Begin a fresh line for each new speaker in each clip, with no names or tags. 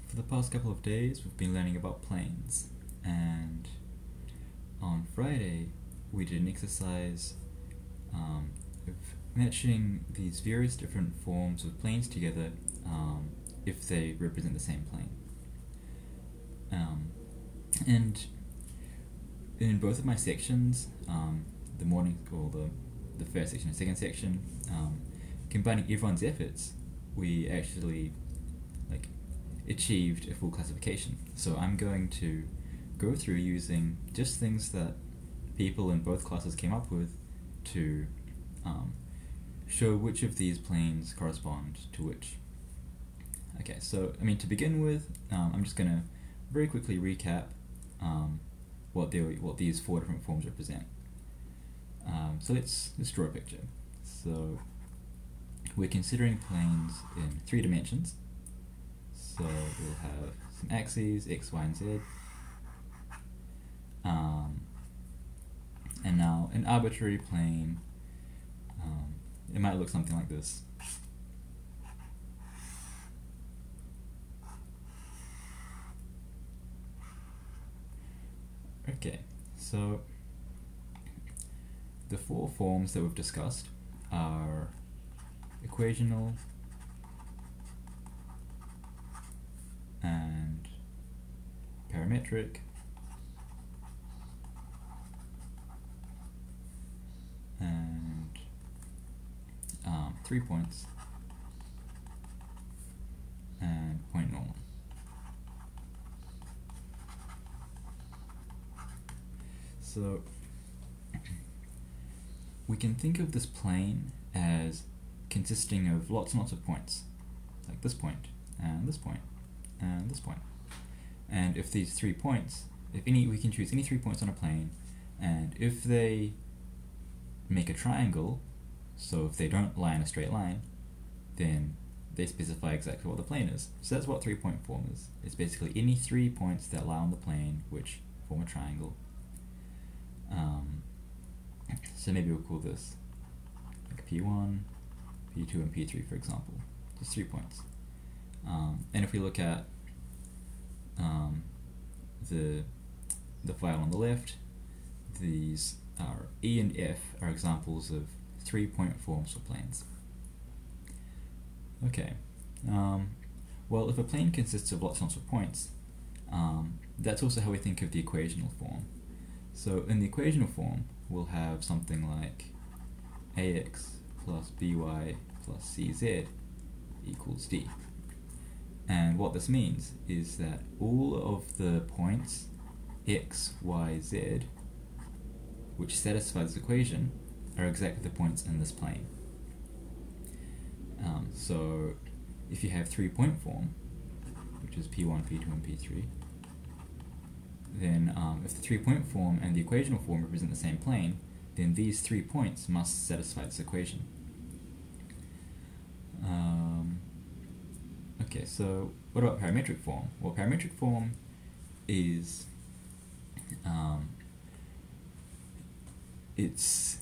For the past couple of days, we've been learning about planes, and on Friday, we did an exercise of matching these various different forms of planes together if they represent the same plane. And in both of my sections, the morning or the first section and second section, combining everyone's efforts, we actually achieved a full classification. So I'm going to go through using just things that people in both classes came up with to show which of these planes correspond to which. Okay, so to begin with, I'm just going to very quickly recap what these four different forms represent. So let's draw a picture. So we're considering planes in 3 dimensions. So we'll have some axes, x, y, and z. And now an arbitrary plane, it might look something like this. Okay, so the 4 forms that we've discussed are equational and parametric and 3 points and point normal. So we can think of this plane as consisting of lots and lots of points, like this point and this point and this point. And if these 3 points, we can choose any 3 points on a plane, and if they make a triangle, so if they don't lie in a straight line, then they specify exactly what the plane is. So that's what 3-point form is. It's basically any 3 points that lie on the plane which form a triangle. So maybe we'll call this like P1, P2, and P3, for example. Just 3 points. And if we look at the file on the left, these are E and F are examples of 3-point forms for planes. Okay, well, if a plane consists of lots and lots of points, that's also how we think of the equational form. So in the equational form, we'll have something like ax plus by plus cz equals d. And what this means is that all of the points x, y, z which satisfy this equation are exactly the points in this plane. So if you have 3-point form, which is P1, P2, and P3, then if the 3-point form and the equational form represent the same plane, then these 3 points must satisfy this equation. Okay, so what about parametric form? Well, parametric form is it's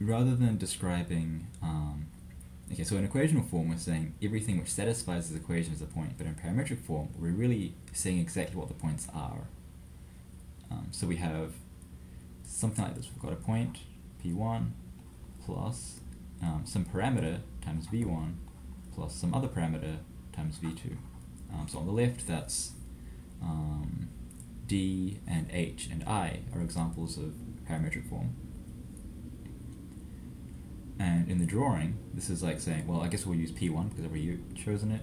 rather than describing okay, so in equational form we're saying everything which satisfies this equation is a point, but in parametric form we're really saying exactly what the points are. So we have something like this. We've got a point P1 plus some parameter times V1 plus some other parameter times V2. So on the left, that's D and H and I are examples of parametric form. And in the drawing, this is like saying, well, I guess we'll use P1 because I've already chosen it.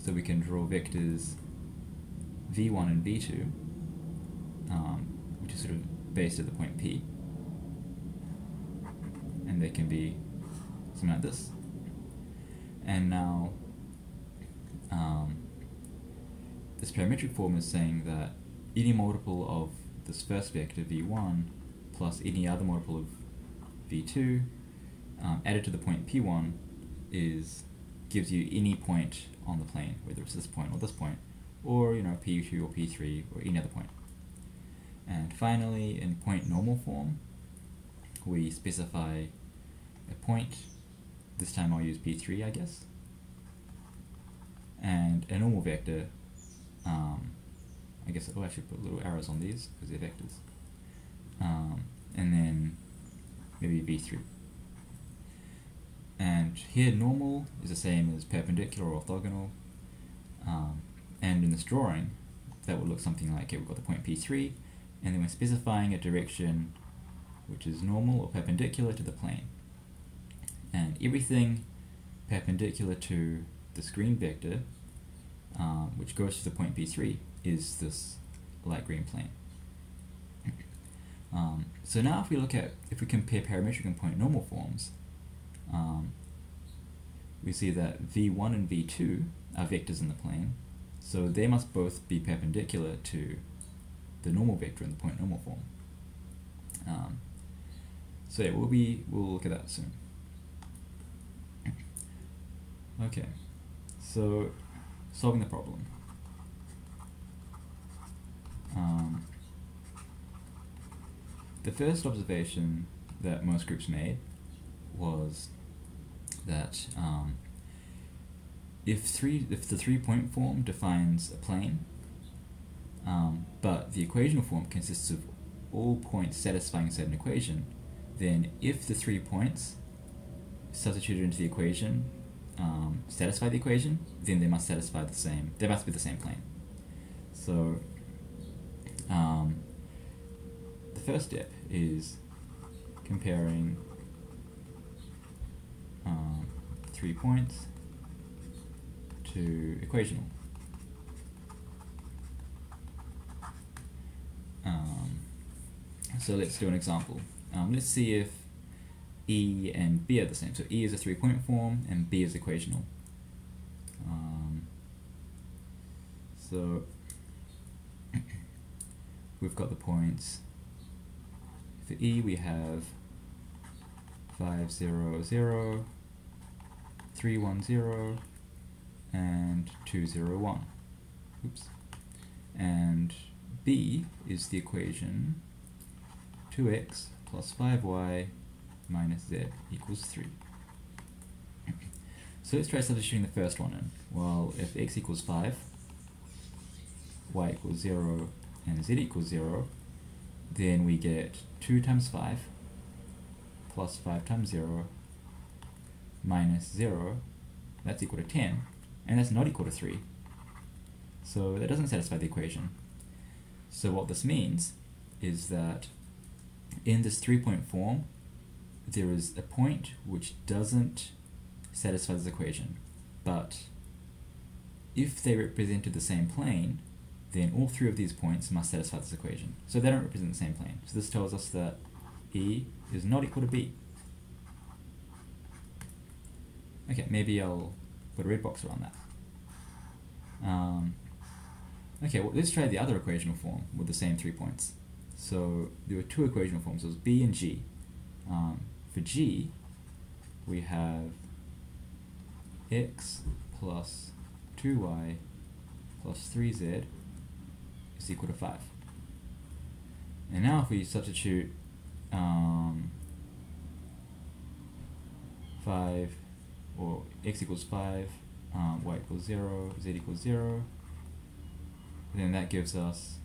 So we can draw vectors V1 and V2, which is sort of based at the point P. And they can be something like this. And now, this parametric form is saying that any multiple of this first vector V1 plus any other multiple of V2 added to the point P1 gives you any point on the plane, whether it's this point or this point, or P2 or P3 or any other point. And finally, in point normal form, we specify a point. This time I'll use P3, I guess. and a normal vector. I guess I'll actually put little arrows on these because they're vectors. And then maybe v3. And here normal is the same as perpendicular or orthogonal. And in this drawing, that would look something like, we've got the point P3, and then we're specifying a direction which is normal or perpendicular to the plane. And everything perpendicular to this green vector, which goes to the point P3, is this light green plane. So now if we compare parametric and point normal forms, we see that V1 and V2 are vectors in the plane, so they must both be perpendicular to the normal vector in the point normal form. So yeah, we'll look at that soon. Okay, so solving the problem. The first observation that most groups made was that if the three-point form defines a plane, but the equational form consists of all points satisfying a certain equation, then if the 3 points substituted into the equation satisfy the equation, then they must satisfy the same. They must be the same plane. So the first step is comparing 3 points to equational. So let's do an example. Let's see if E and B are the same. So E is a 3-point form and B is equational. So we've got the points. For E we have 5, 0, 0, 3, 1, 0, and 2, 0, 1. Oops. And B is the equation 2x plus 5y minus z equals 3. So let's try substituting the first one in. Well, if x equals 5, y equals 0, and z equals 0, then we get 2 times 5 plus 5 times 0 minus 0, that's equal to 10, and that's not equal to 3. So that doesn't satisfy the equation. So what this means is that in this 3-point form, there is a point which doesn't satisfy this equation, but if they represented the same plane, then all 3 of these points must satisfy this equation. So they don't represent the same plane. So this tells us that E is not equal to B. Okay, maybe I'll put a red box around that. Okay, well, let's try the other equational form with the same 3 points. So there were 2 equational forms, it was B and G. For G, we have x plus 2y plus 3z is equal to 5. And now if we substitute 5, or x equals 5, y equals 0, z equals 0, then that gives us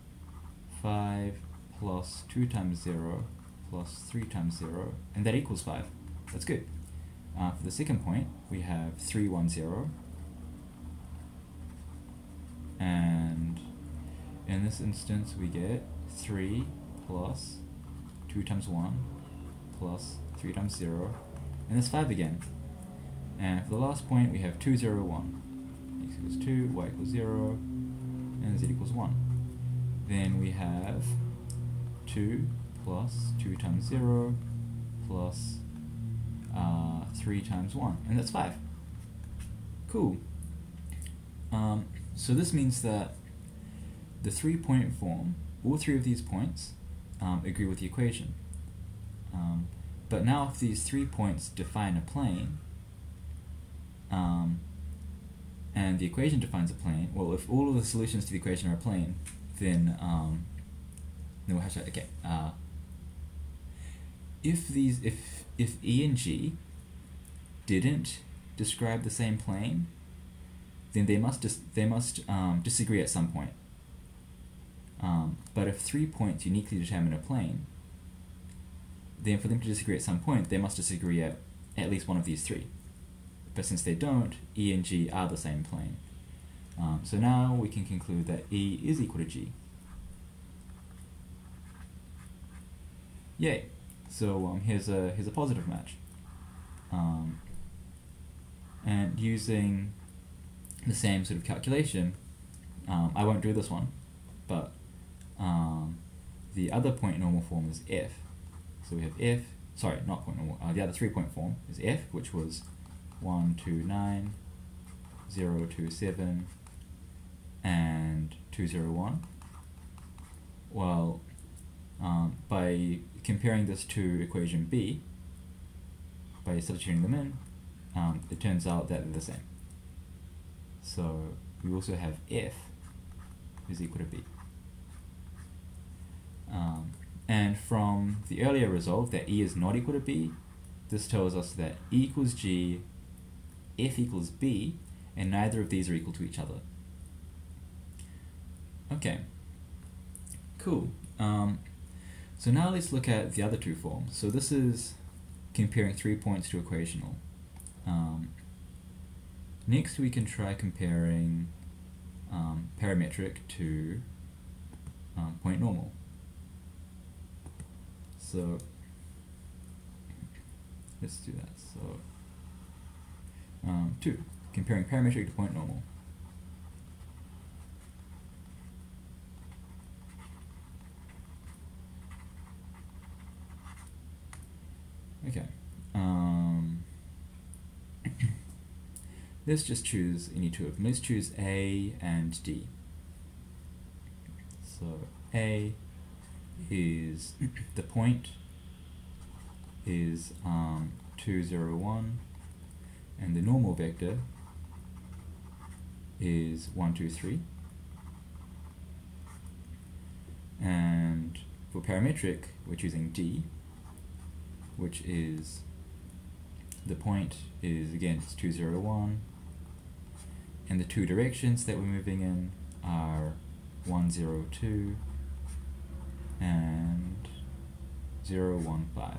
5 plus 2 times 0 plus 3 times 0, and that equals 5. That's good. For the second point, we have 3, 1, 0, and in this instance we get 3 plus 2 times 1 plus 3 times 0, and that's 5 again. And for the last point, we have 2, 0, 1. X equals 2, y equals 0, and z equals 1. Then we have 2 plus 2 times 0 plus 3 times 1, and that's 5. Cool. So this means that the 3-point form, all 3 of these points agree with the equation. But now if these 3 points define a plane, and the equation defines a plane, well, if all of the solutions to the equation are a plane, then no, actually, okay. If E and G didn't describe the same plane, then they must disagree at some point. But if 3 points uniquely determine a plane, then for them to disagree at some point, they must disagree at least one of these three. But since they don't, E and G are the same plane. So now we can conclude that E is equal to G. Yay! So here's a positive match. And using the same sort of calculation, I won't do this one, but the other point normal form is F. So we have F, sorry, not point normal, the other 3-point form is F, which was 1, 2, 9, 0, 2, 7, and 2, 0, 1. Well, by comparing this to equation B, by substituting them in, it turns out that they're the same. So we also have F is equal to B. And from the earlier result that E is not equal to B, this tells us that E equals G, F equals B, and neither of these are equal to each other. Okay, cool. So now let's look at the other two forms. So this is comparing 3 points to equational. Next we can try comparing parametric to point normal. So let's do that. So 2, comparing parametric to point normal. Okay. Let's just choose any two of them. Let's choose A and D. So A is the point is 2, 0, 1, and the normal vector is 1, 2, 3. And for parametric, we're choosing D, which is the point is again 2, 0, 1, and the two directions that we're moving in are 1, 0, 2 and 0, 1, 5.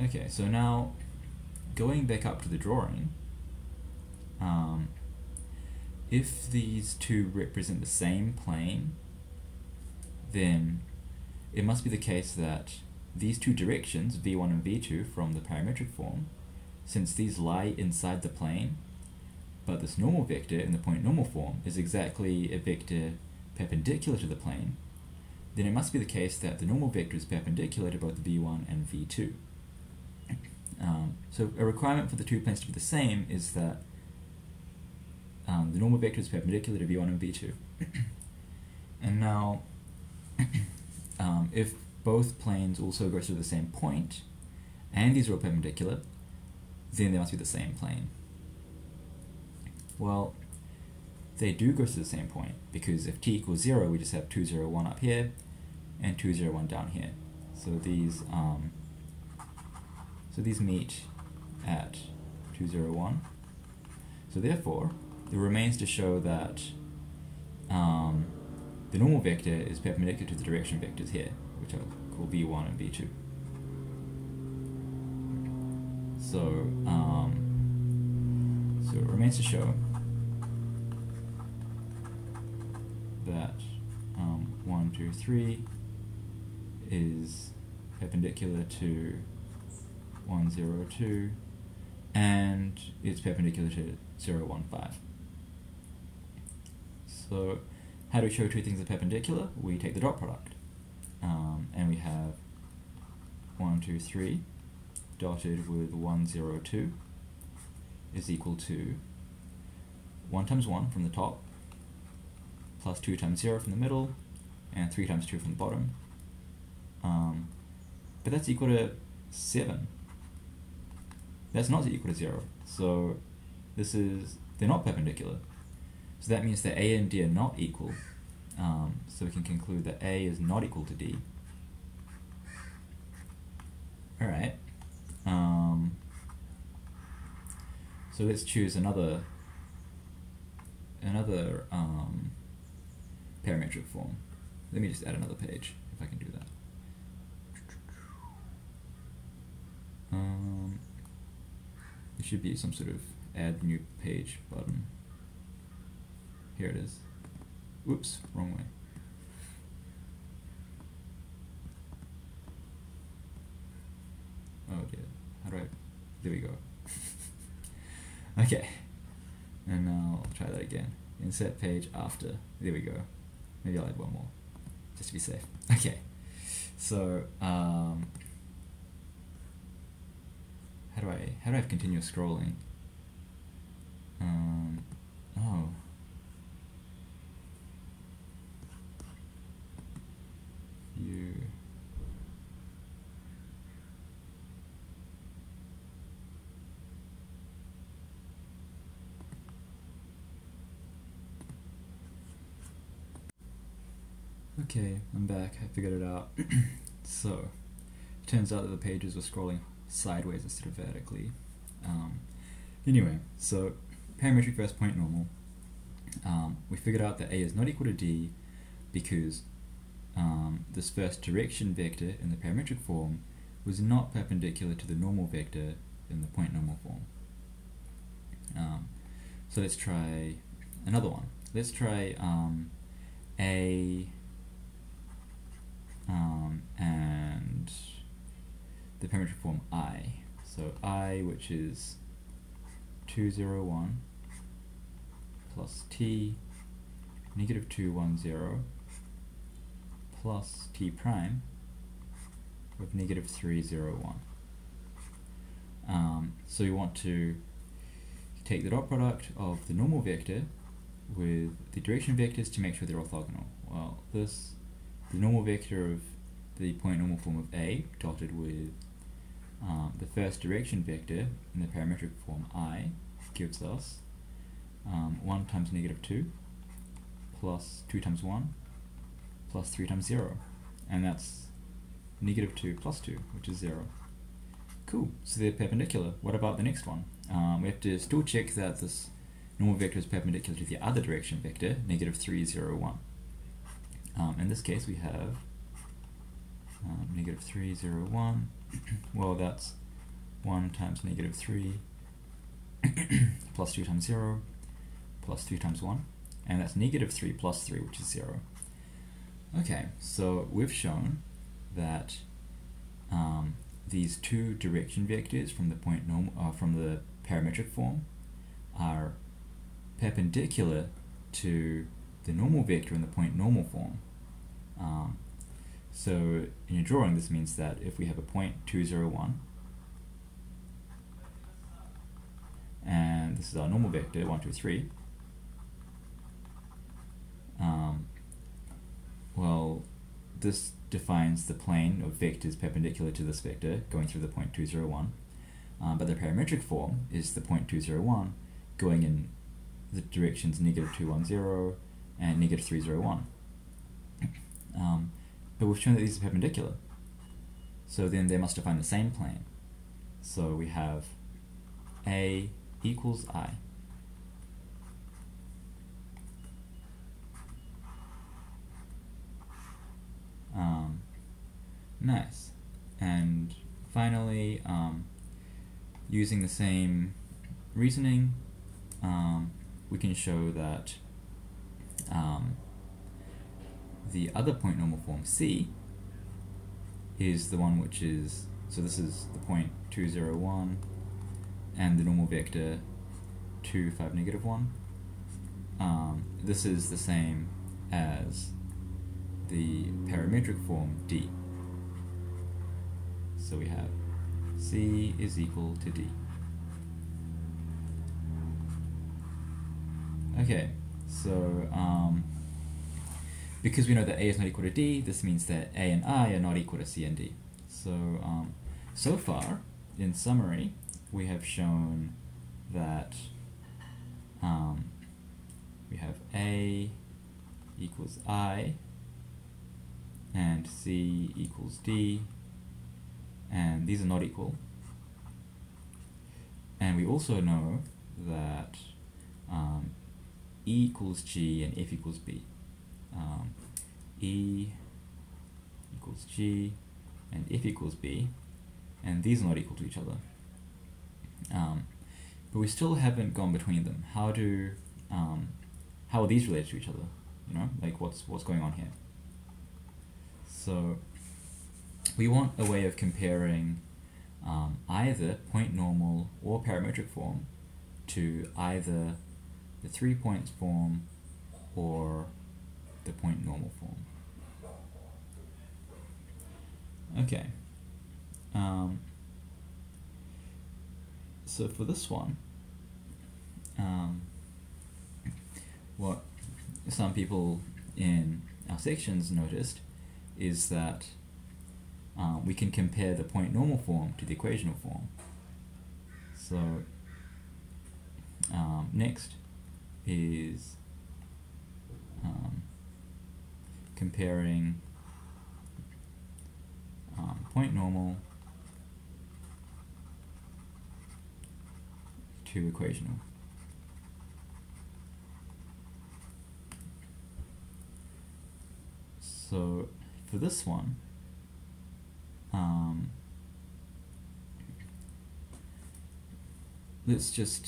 Okay, so now going back up to the drawing, if these two represent the same plane, then it must be the case that these two directions, v1 and v2 from the parametric form, since these lie inside the plane, but this normal vector in the point normal form is exactly a vector perpendicular to the plane, then it must be the case that the normal vector is perpendicular to both v1 and v2. So a requirement for the two planes to be the same is that the normal vector is perpendicular to v1 and v2. And now, if both planes also go through the same point, and these are all perpendicular, then they must be the same plane. Well, they do go through the same point, because if t equals 0, we just have 2, 0, 1 up here, and 2, 0, 1 down here. So these meet at 2, 0, 1. So therefore, it remains to show that the normal vector is perpendicular to the direction vectors here, which I'll call v1 and v2. So, so it remains to show that 1, 2, 3 is perpendicular to 1, 0, 2, and it's perpendicular to 0, 1, 5. So how do we show two things are perpendicular? We take the dot product, and we have 1, 2, 3 dotted with 1, 0, 2 is equal to 1 times 1 from the top, plus 2 times 0 from the middle, and 3 times 2 from the bottom. But that's equal to 7. That's not equal to 0. So they're not perpendicular. So that means that A and D are not equal. So we can conclude that A is not equal to D. Alright. So let's choose another parametric form. Let me just add another page if I can do that. There should be some sort of add new page button. Here it is. Whoops, wrong way. Oh dear, how do I, there we go. Okay, and now I'll try that again. Insert page after, there we go. Maybe I'll add one more, just to be safe. Okay, so how do I have continuous scrolling? Oh. View. Okay, I'm back. I figured it out. So, it turns out that the pages were scrolling sideways instead of vertically. Anyway, so parametric versus point normal. We figured out that A is not equal to D because this first direction vector in the parametric form was not perpendicular to the normal vector in the point normal form. So let's try another one. Let's try A and the parametric form I. So I, which is 2, 0, 1 plus t negative 2, 1, 0 plus t prime with negative 3, 0, 1. So you want to take the dot product of the normal vector with the direction vectors to make sure they're orthogonal. Well, the normal vector of the point normal form of A dotted with the first direction vector in the parametric form I gives us 1 times negative 2 plus 2 times 1 plus 3 times 0, and that's negative 2 plus 2, which is 0. Cool, so they're perpendicular. What about the next one? We have to still check that this normal vector is perpendicular to the other direction vector, negative 3, 0, 1. In this case we have negative 3, 0, 1. Well, that's 1 times negative 3 plus 2 times 0 plus 3 times 1, and that's negative 3 plus 3, which is 0. Okay, so we've shown that these two direction vectors from the point from the parametric form are perpendicular to the normal vector in the point normal form. So in your drawing, this means that if we have a point 2, 0, 1, and this is our normal vector 1, 2, 3, well, this defines the plane of vectors perpendicular to this vector going through the point 2, 0, 1, but the parametric form is the point 2, 0, 1 going in the directions negative 2, 1, 0 and negative 3, 0, 1. But we've shown that these are perpendicular, so then they must define the same plane. So we have A equals I. Nice. And finally, using the same reasoning, we can show that the other point normal form C is the one which is, so this is the point 2, 0, 1 and the normal vector 2, 5, negative 1. This is the same as the parametric form D. So we have C is equal to D. Okay, so because we know that A is not equal to D, this means that A and I are not equal to C and D. So, so far, in summary, we have shown that we have A equals I, and C equals D, and these are not equal. And we also know that E equals G and F equals B. E equals G and F equals B, and these are not equal to each other. But we still haven't gone between them. How are these related to each other? You know, like what's going on here? So we want a way of comparing either point normal or parametric form to either the 3 points form or the point normal form. Okay. So for this one, what some people in our sections noticed is that we can compare the point normal form to the equational form. So next is comparing point normal to equational. So for this one, let's just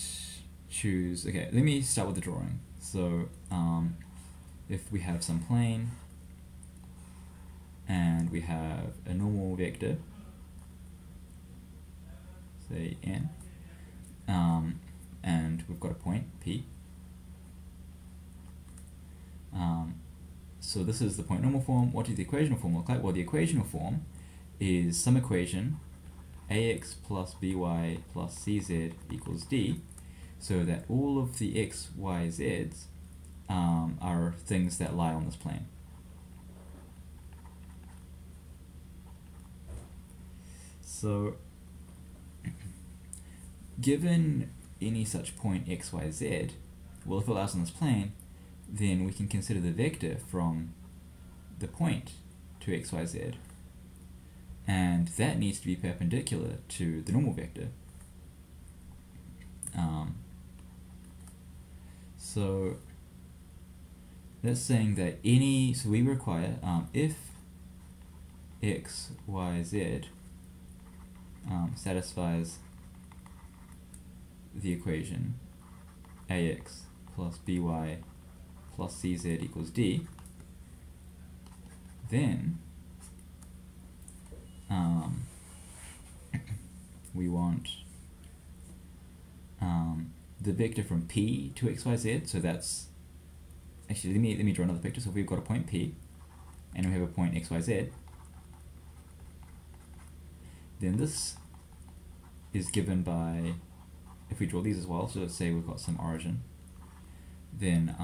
choose, okay, let me start with the drawing. So if we have some plane and we have a normal vector, say n, and we've got a point P. So this is the point normal form. What does the equational form look like? Well, the equational form is some equation ax plus by plus cz equals d, so that all of the x, y, z's are things that lie on this plane. So given any such point x, y, z, well, if it lies on this plane, then we can consider the vector from the point to x, y, z, and that needs to be perpendicular to the normal vector. So that's saying that so we require if x, y, z satisfies the equation ax plus by plus cz equals d, then we want the vector from P to xyz, so that's, actually let me draw another picture. So if we've got a point P and we have a point xyz, then this is given by, if we draw these as well, so let's say we've got some origin, then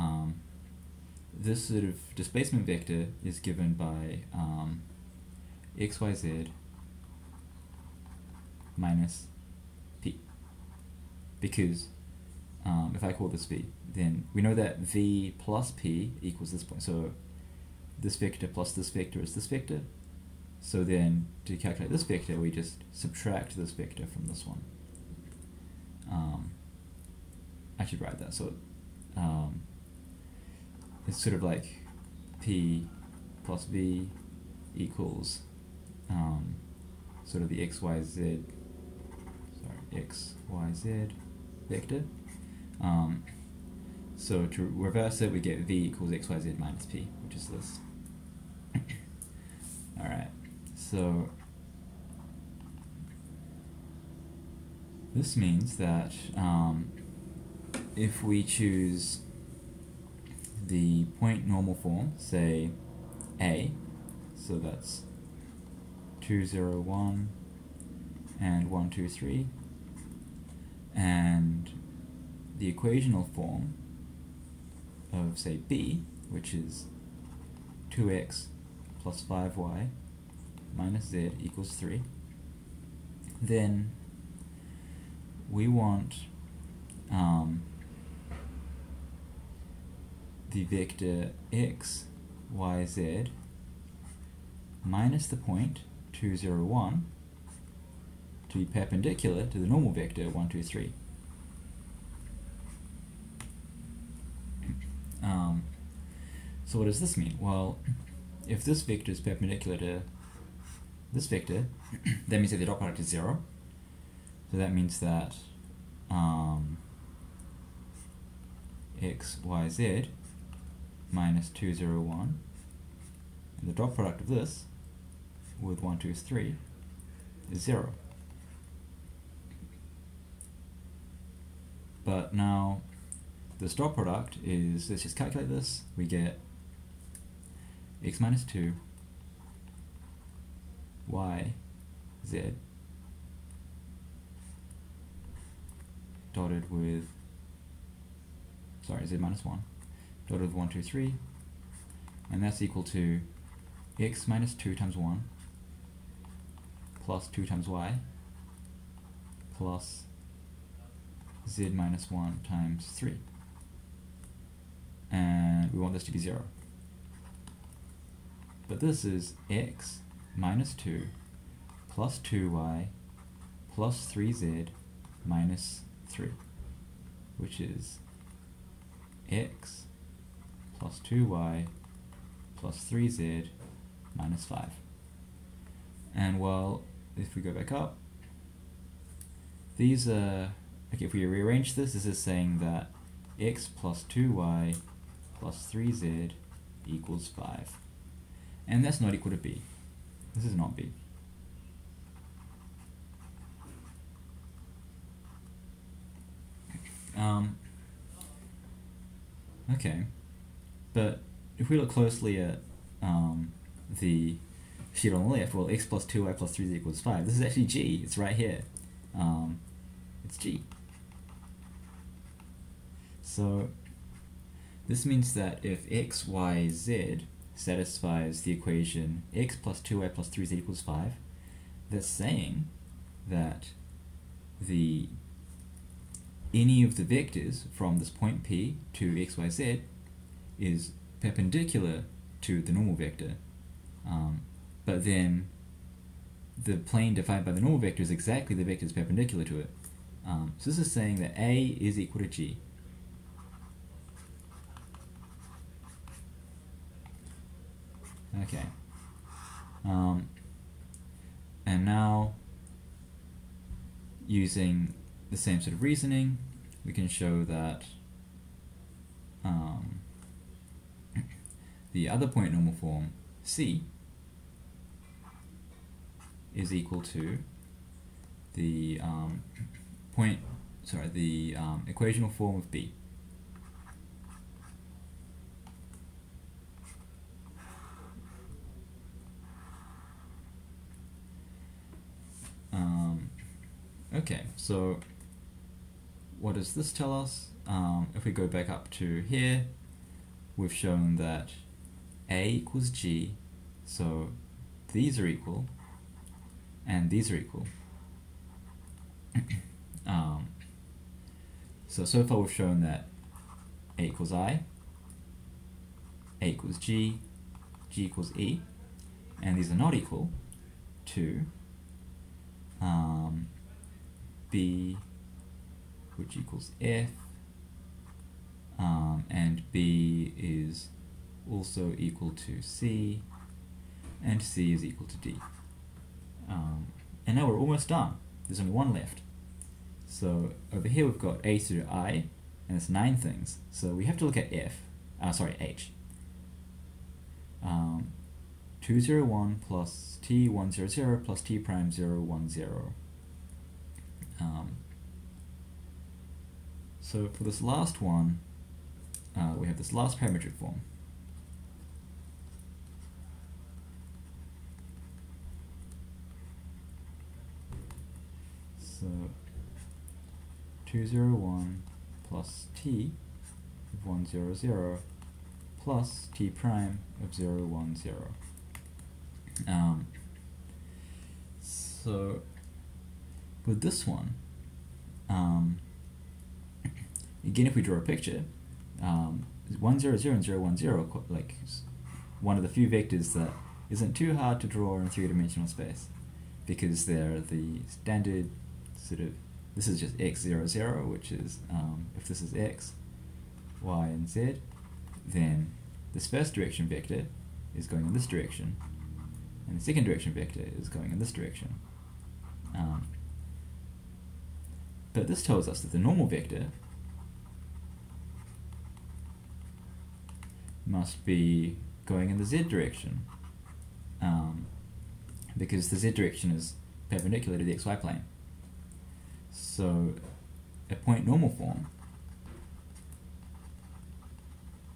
this sort of displacement vector is given by xyz minus P, because if I call this V, then we know that V plus P equals this point, so this vector plus this vector is this vector, so then to calculate this vector we just subtract this vector from this one. I should write that, so it's sort of like P plus V equals sort of the xyz vector. So to reverse it, we get V equals xyz minus P, which is this. Alright, so this means that if we choose the point normal form, say A, so that's 2, 0, 1, and 1, 2, 3, and the equational form of, say, B, which is 2x plus 5y minus z equals 3, then we want the vector x, y, z minus the point 2, 0, 1 to be perpendicular to the normal vector 1, 2, 3. So what does this mean? Well, if this vector is perpendicular to this vector, that means that the dot product is 0. So that means that x, y, z minus 2, 0, 1, and the dot product of this with 1, 2, 3 is 0. But now this dot product is, let's just calculate this, we get x minus 2, y, z, dotted with, sorry, z minus 1, dotted with 1, 2, 3, and that's equal to x minus 2 times 1 plus 2 times y plus z minus 1 times 3. And we want this to be 0. But this is x minus 2 plus 2y plus 3z minus 3, which is x plus 2y plus 3z minus 5. And well, if we go back up, these are, okay, if we rearrange this, this is saying that x plus 2y plus 3z equals 5. And that's not equal to b. This is not b. Okay, but if we look closely at the sheet on the left, well, x plus 2y plus 3z equals 5. This is actually g. It's right here. It's g. So this means that if x, y, z satisfies the equation x plus 2y plus 3z equals 5, that's saying that any of the vectors from this point P to x, y, z is perpendicular to the normal vector, but then the plane defined by the normal vector is exactly the vector that's perpendicular to it. So this is saying that A is equal to G. Okay. And now, using the same sort of reasoning, we can show that the other point normal form C is equal to the equational form of B. Okay, so what does this tell us? If we go back up to here, we've shown that A equals G, so these are equal, and these are equal. So far we've shown that A equals I, A equals G, G equals E, and these are not equal to B, which equals F, and B is also equal to C, and C is equal to D. And now we're almost done. There's only one left. So over here we've got A through I, and it's 9 things. So we have to look at H. 201 plus T100 plus T prime 010. So for this last one, we have this last parametric form. So 201 plus T of 100 plus T prime of 010. So with this one, again, if we draw a picture, 100 and 010, like one of the few vectors that isn't too hard to draw in three-dimensional space, because they're the standard sort of, this is just x, 0, 0, which is, if this is x, y, and z, then this first direction vector is going in this direction, and the second direction vector is going in this direction. But this tells us that the normal vector must be going in the z direction, because the z direction is perpendicular to the xy plane. So a point normal form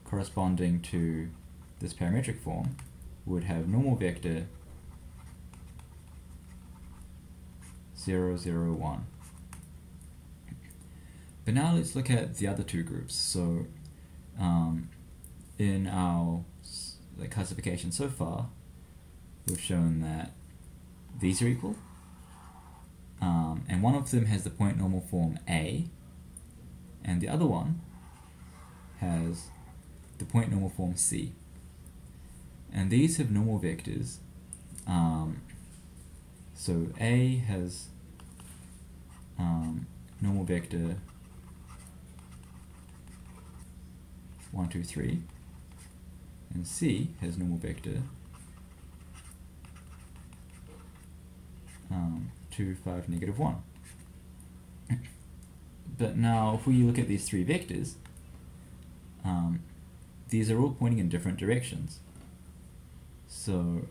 corresponding to this parametric form would have normal vector 0, 0, 1. But now let's look at the other two groups. So in our classification so far, we've shown that these are equal, and one of them has the point normal form A, and the other one has the point normal form C. And these have normal vectors. So A has normal vector 1, 2, 3, and C has normal vector 2, 5, negative 1. But now if we look at these three vectors, these are all pointing in different directions. So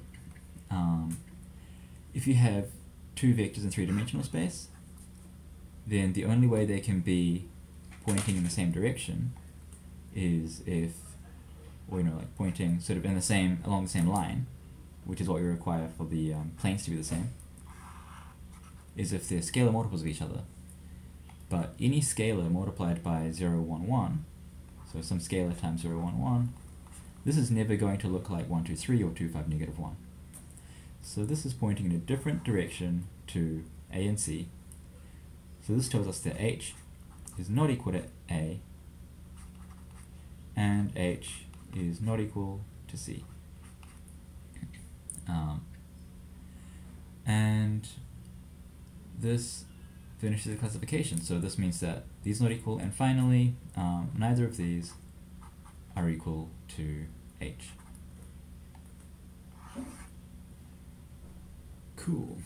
if you have two vectors in three-dimensional space, then the only way they can be pointing in the same direction is if, or like pointing sort of in the same, along the same line, which is what we require for the planes to be the same, is if they're scalar multiples of each other. But any scalar multiplied by 0, 1, 1, so some scalar times 0, 1, 1, this is never going to look like 1, 2, 3 or 2, 5, negative 1. So this is pointing in a different direction to A and C. So this tells us that H is not equal to A, and H is not equal to C. And this finishes the classification. So this means that these are not equal, and finally, neither of these are equal to H. Cool.